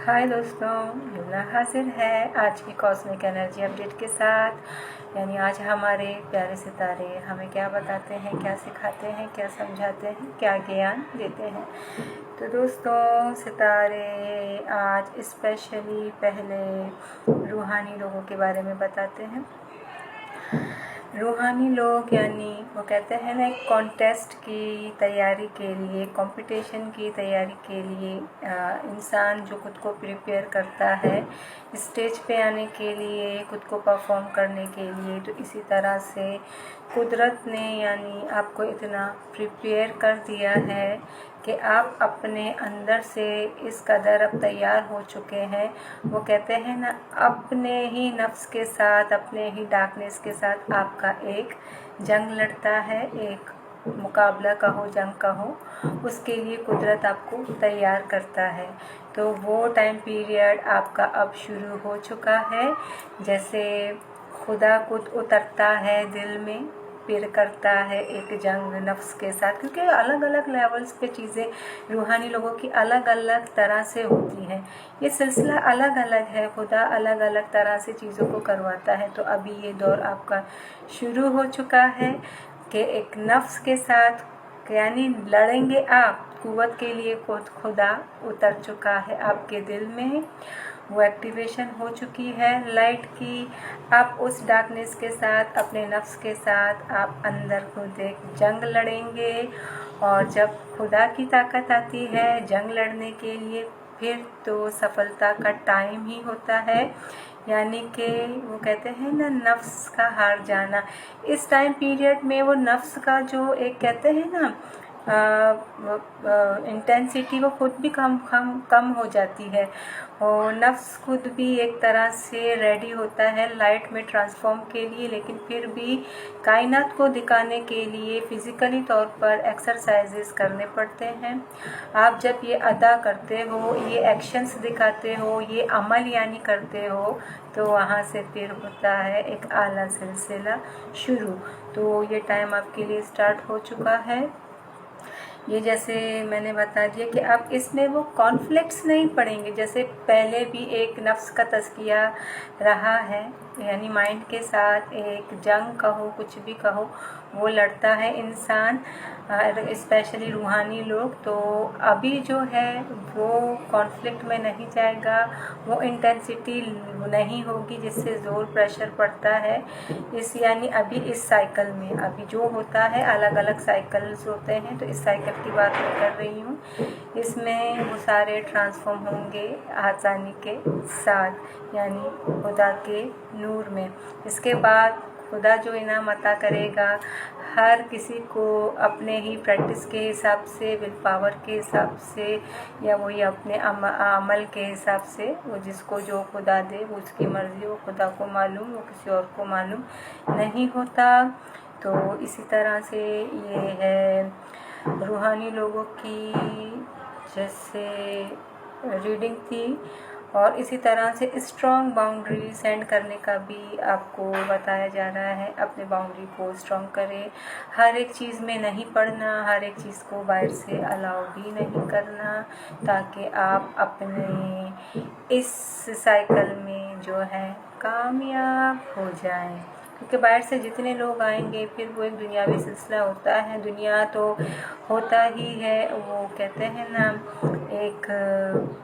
हाय दोस्तों, लूना हाजिर है आज की कॉस्मिक एनर्जी अपडेट के साथ। यानी आज हमारे प्यारे सितारे हमें क्या बताते हैं, क्या सिखाते हैं, क्या समझाते हैं, क्या ज्ञान देते हैं। तो दोस्तों, सितारे आज स्पेशली पहले रूहानी लोगों के बारे में बताते हैं। रूहानी लोग यानी वो कहते हैं ना, एक कॉन्टेस्ट की तैयारी के लिए, कंपटीशन की तैयारी के लिए इंसान जो खुद को प्रिपेयर करता है स्टेज पे आने के लिए, खुद को परफॉर्म करने के लिए, तो इसी तरह से कुदरत ने यानी आपको इतना प्रिपेयर कर दिया है कि आप अपने अंदर से इस कदर अब तैयार हो चुके हैं। वो कहते हैं ना, अपने ही नफ्स के साथ, अपने ही डार्कनेस के साथ आपका एक जंग लड़ता है, एक मुकाबला कहो, जंग कहो, उसके लिए कुदरत आपको तैयार करता है। तो वो टाइम पीरियड आपका अब शुरू हो चुका है। जैसे खुदा खुद उतरता है दिल में, फिर करता है एक जंग नफ्स के साथ, क्योंकि अलग अलग लेवल्स पे चीज़ें रूहानी लोगों की अलग अलग तरह से होती हैं। ये सिलसिला अलग अलग है, खुदा अलग अलग तरह से चीज़ों को करवाता है। तो अभी ये दौर आपका शुरू हो चुका है कि एक नफ्स के साथ यानी लड़ेंगे आप। कुव्वत के लिए खुदा उतर चुका है आपके दिल में, वो एक्टिवेशन हो चुकी है लाइट की। आप उस डार्कनेस के साथ, अपने नफ्स के साथ आप अंदर खुद एक जंग लड़ेंगे। और जब खुदा की ताकत आती है जंग लड़ने के लिए, फिर तो सफलता का टाइम ही होता है। यानी कि वो कहते हैं ना, नफ्स का हार जाना। इस टाइम पीरियड में वो नफ्स का जो एक कहते हैं ना इंटेंसिटी, वो खुद भी कम हो जाती है। और नफ्स खुद भी एक तरह से रेडी होता है लाइट में ट्रांसफॉर्म के लिए, लेकिन फिर भी कायनात को दिखाने के लिए फ़िज़िकली तौर पर एक्सरसाइजेस करने पड़ते हैं। आप जब ये अदा करते हो, ये एक्शंस दिखाते हो, ये अमल यानी करते हो, तो वहाँ से फिर होता है एक आला सिलसिला शुरू। तो ये टाइम आपके लिए स्टार्ट हो चुका है। ये जैसे मैंने बता दिया कि अब इसमें वो कॉन्फ्लिक्ट्स नहीं पड़ेंगे। जैसे पहले भी एक नफ्स का तज़किया रहा है, यानी माइंड के साथ एक जंग कहो, कुछ भी कहो, वो लड़ता है इंसान, स्पेशली रूहानी लोग। तो अभी जो है वो कॉन्फ्लिक्ट में नहीं जाएगा, वो इंटेंसिटी नहीं होगी जिससे ज़ोर प्रेशर पड़ता है। इस यानी अभी इस साइकिल में अभी जो होता है, अलग अलग साइकिल्स होते हैं, तो इस साइकिल की बात मैं कर रही हूँ। इसमें वो सारे ट्रांसफॉर्म होंगे आसानी के साथ, यानी खुदा के नूर में। इसके बाद खुदा जो इनाम अता करेगा हर किसी को अपने ही प्रैक्टिस के हिसाब से, विल पावर के हिसाब से, या वही अपने अमल के हिसाब से, वो जिसको जो खुदा दे वो उसकी मर्ज़ी, वो खुदा को मालूम, वो किसी और को मालूम नहीं होता। तो इसी तरह से ये है रूहानी लोगों की जैसे रीडिंग थी। और इसी तरह से स्ट्रॉन्ग बाउंड्री सेंड करने का भी आपको बताया जा रहा है। अपने बाउंड्री को स्ट्रॉन्ग करें, हर एक चीज़ में नहीं पड़ना, हर एक चीज़ को बाहर से अलाउ भी नहीं करना, ताकि आप अपने इस साइकिल में जो है कामयाब हो जाएं। क्योंकि बाहर से जितने लोग आएंगे फिर वो एक दुनियावी सिलसिला होता है, दुनिया तो होता ही है। वो कहते हैं ना, एक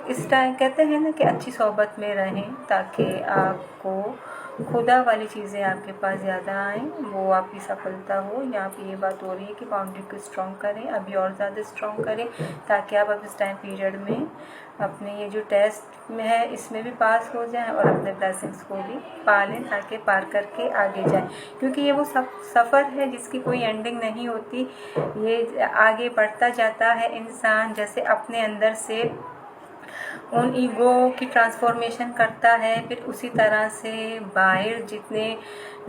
इस टाइम कहते हैं ना कि अच्छी सोहबत में रहें, ताकि आपको खुदा वाली चीज़ें आपके पास ज़्यादा आएँ, वो आपकी सफलता हो। यहाँ पे ये बात हो रही है कि बाउंड्री को स्ट्रॉन्ग करें, अभी और ज़्यादा स्ट्रॉन्ग करें, ताकि आप अब इस टाइम पीरियड में अपने ये जो टेस्ट में है इसमें भी पास हो जाएं और अपने ब्लेसिंग्स को भी पा लें, ताकि पार करके आगे जाएं। क्योंकि ये वो सफ़र है जिसकी कोई एंडिंग नहीं होती, ये आगे बढ़ता जाता है इंसान। जैसे अपने अंदर से उन ईगो की ट्रांसफॉर्मेशन करता है, फिर उसी तरह से बाहर जितने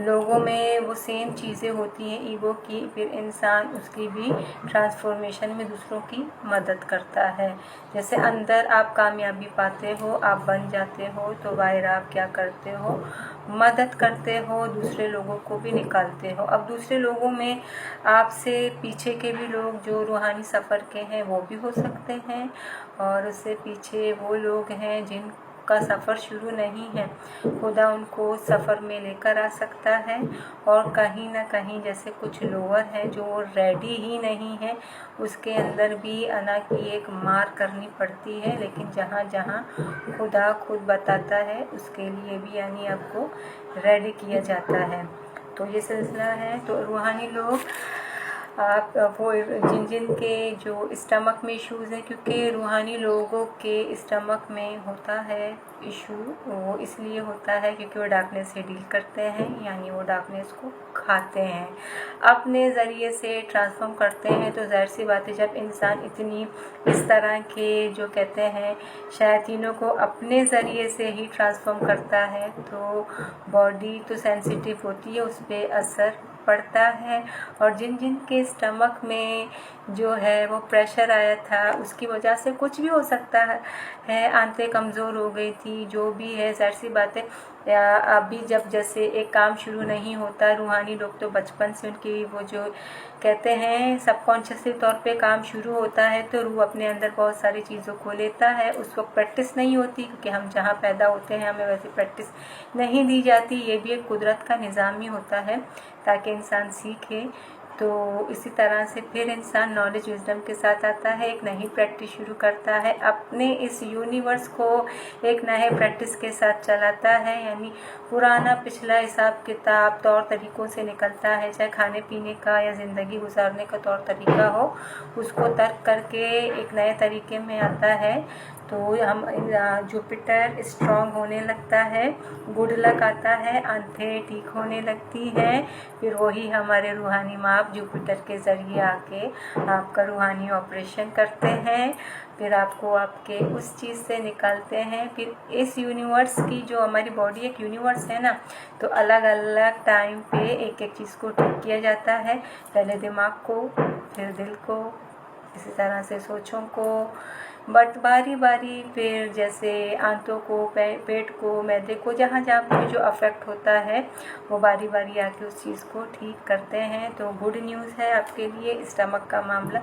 लोगों में वो सेम चीज़ें होती हैं ईगो की, फिर इंसान उसकी भी ट्रांसफॉर्मेशन में दूसरों की मदद करता है। जैसे अंदर आप कामयाबी पाते हो, आप बन जाते हो, तो बाहर आप क्या करते हो, मदद करते हो, दूसरे लोगों को भी निकालते हो। अब दूसरे लोगों में आपसे पीछे के भी लोग जो रूहानी सफ़र के हैं वो भी हो सकते हैं, और उससे पीछे पीछे वो लोग हैं जिनका सफ़र शुरू नहीं है, खुदा उनको सफ़र में लेकर आ सकता है। और कहीं ना कहीं जैसे कुछ लोअर हैं जो रेडी ही नहीं है, उसके अंदर भी अना की एक मार करनी पड़ती है, लेकिन जहाँ जहाँ खुदा खुद बताता है उसके लिए भी यानी आपको रेडी किया जाता है। तो ये सिलसिला है। तो रूहानी लोग आप वो जिन जिन के जो स्टमक में इश्यूज़ हैं, क्योंकि रूहानी लोगों के स्टमक में होता है इशू, वो इसलिए होता है क्योंकि वो डार्कनेस से डील करते हैं, यानी वो डार्कनेस को खाते हैं, अपने ज़रिए से ट्रांसफॉर्म करते हैं। तो ज़ाहिर सी बात है, जब इंसान इतनी इस तरह के जो कहते हैं शैतानों को अपने ज़रिए से ही ट्रांसफॉर्म करता है, तो बॉडी तो सेंसिटिव होती है, उस पर असर पड़ता है। और जिन जिन के स्टमक में जो है वो प्रेशर आया था, उसकी वजह से कुछ भी हो सकता है, आंतें कमज़ोर हो गई थी, जो भी है, ज़ाहिर सी बात है। या अभी जब जैसे एक काम शुरू नहीं होता, रूहानी लोग तो बचपन से उनकी वो जो कहते हैं सबकॉन्शियसली तौर पे काम शुरू होता है, तो रूह अपने अंदर बहुत सारी चीज़ों को लेता है। उस वक्त प्रैक्टिस नहीं होती, क्योंकि हम जहाँ पैदा होते हैं हमें वैसी प्रैक्टिस नहीं दी जाती। ये भी एक कुदरत का निज़ाम ही होता है ताकि इंसान सीखे। तो इसी तरह से फिर इंसान नॉलेज विजडम के साथ आता है, एक नई प्रैक्टिस शुरू करता है, अपने इस यूनिवर्स को एक नए प्रैक्टिस के साथ चलाता है, यानी पुराना पिछला हिसाब किताब तौर तरीक़ों से निकलता है, चाहे खाने पीने का या ज़िंदगी गुजारने का तौर तरीक़ा हो, उसको तर्क करके एक नए तरीके में आता है। तो हम जुपिटर स्ट्रॉन्ग होने लगता है, गुड लक आता है, आंखें ठीक होने लगती हैं, फिर वही हमारे रूहानी माप जुपिटर के ज़रिए आके आपका रूहानी ऑपरेशन करते हैं, फिर आपको आपके उस चीज़ से निकालते हैं। फिर इस यूनिवर्स की जो हमारी बॉडी एक यूनिवर्स है ना, तो अलग अलग टाइम पे एक एक चीज़ को ठीक किया जाता है, पहले दिमाग को, फिर दिल को, इसी तरह से सोचों को, बट बारी बारी फिर जैसे आंतों को, पेट को, मैदे को, जहाँ जहाँ पे जो अफेक्ट होता है वो बारी बारी आके उस चीज़ को ठीक करते हैं। तो गुड न्यूज़ है आपके लिए, स्टमक का मामला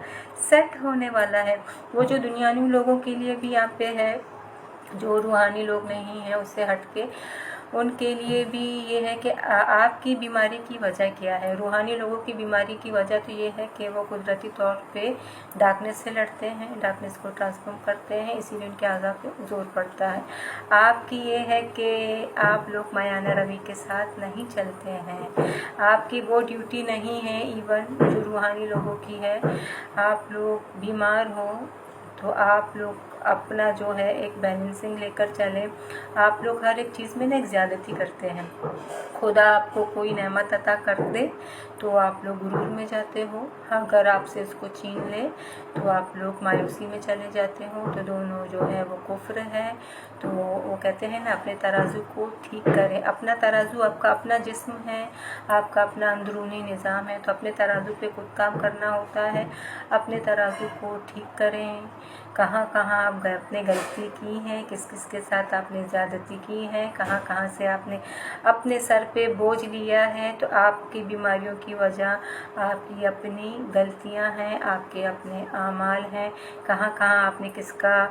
सेट होने वाला है। वो जो दुनियावी लोगों के लिए भी यहाँ पे है, जो रूहानी लोग नहीं हैं उससे हटके, उनके लिए भी ये है कि आपकी बीमारी की वजह क्या है। रूहानी लोगों की बीमारी की वजह तो ये है कि वो कुदरती तौर पे डार्कनेस से लड़ते हैं, डार्कनेस को ट्रांसफॉर्म करते हैं, इसीलिए उनके आज़ाब पे जोर पड़ता है। आपकी ये है कि आप लोग मायाना रवि के साथ नहीं चलते हैं, आपकी वो ड्यूटी नहीं है इवन जो रूहानी लोगों की है। आप लोग बीमार हो तो आप लोग अपना जो है एक बैलेंसिंग लेकर चलें। आप लोग हर एक चीज़ में ना एक ज़्यादती करते हैं। खुदा आपको कोई नेमत अता कर दे तो आप लोग गुरूर में जाते हो, अगर आपसे उसको छीन ले तो आप लोग मायूसी में चले जाते हो। तो दोनों जो है वो कुफ्र है। तो वो कहते हैं ना, अपने तराजू को ठीक करें। अपना तराजू आपका अपना जिस्म है, आपका अपना अंदरूनी निज़ाम है, तो अपने तराजू पे खुद काम करना होता है। अपने तराजू को ठीक करें, कहाँ कहाँ आप अपने गलती की है, किस किस के साथ आपने ज़्यादती की है, कहाँ कहाँ से आपने अपने सर पे बोझ लिया है। तो आपकी बीमारियों की वजह आपकी अपनी गलतियां हैं, आपके अपने आमाल हैं, कहाँ कहाँ आपने किसका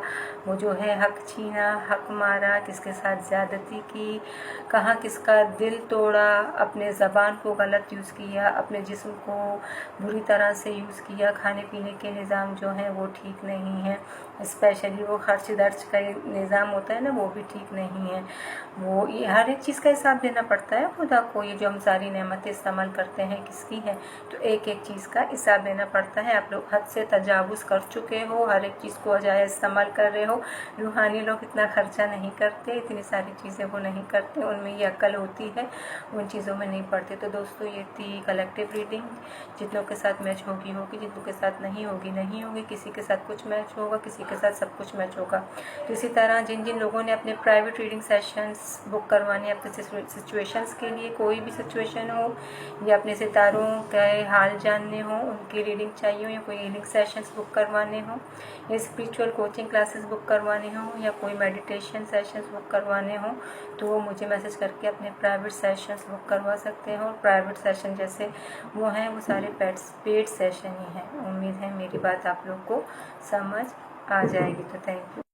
वो जो है हक छीना, हक मारा, किसके साथ ज़्यादती की, कहाँ किसका दिल तोड़ा, अपने ज़बान को गलत यूज़ किया, अपने जिस्म को बुरी तरह से यूज़ किया, खाने पीने के निज़ाम जो है वो ठीक नहीं है, स्पेशली वो खर्च दर्ज का निज़ाम होता है ना, वो भी ठीक नहीं है। वो ये हर एक चीज़ का हिसाब देना पड़ता है खुदा को। ये जो हम सारी नेमतें इस्तेमाल करते हैं किसकी है, तो एक एक चीज़ का हिसाब देना पड़ता है। आप लोग हद से तजावुज़ कर चुके हो, हर एक चीज़ को अजाया इस्तेमाल कर रहे हो। रूहानी लोग इतना खर्चा नहीं करते, इतनी सारी चीज़ें वो नहीं करते, उनमें ये अक्ल होती है, उन चीज़ों में नहीं पड़ते। तो दोस्तों ये थी कलेक्टिव रीडिंग, जितनों के साथ मैच होगी होगी, जितनों के साथ नहीं होगी नहीं होगी, किसी के साथ कुछ मैच होगा, किसी के साथ सब कुछ मैच होगा। तो इसी तरह जिन जिन लोगों ने अपने प्राइवेट रीडिंग सेशंस बुक करवाने, अपने सिचुएशंस के लिए, कोई भी सिचुएशन हो या अपने सितारों के हाल जानने हो, उनकी रीडिंग चाहिए हो, या कोई रीडिंग सेशंस बुक करवाने हो, या स्पिरिचुअल कोचिंग क्लासेस बुक करवाने हो, या कोई मेडिटेशन सेशंस बुक करवाने हो, तो वो मुझे मैसेज करके अपने प्राइवेट सेशंस बुक करवा सकते हो। और प्राइवेट सेशन जैसे वो हैं वो सारे पेड सेशन ही हैं। उम्मीद है मेरी बात आप लोग को समझ आ जाएगी। तो थैंक यू।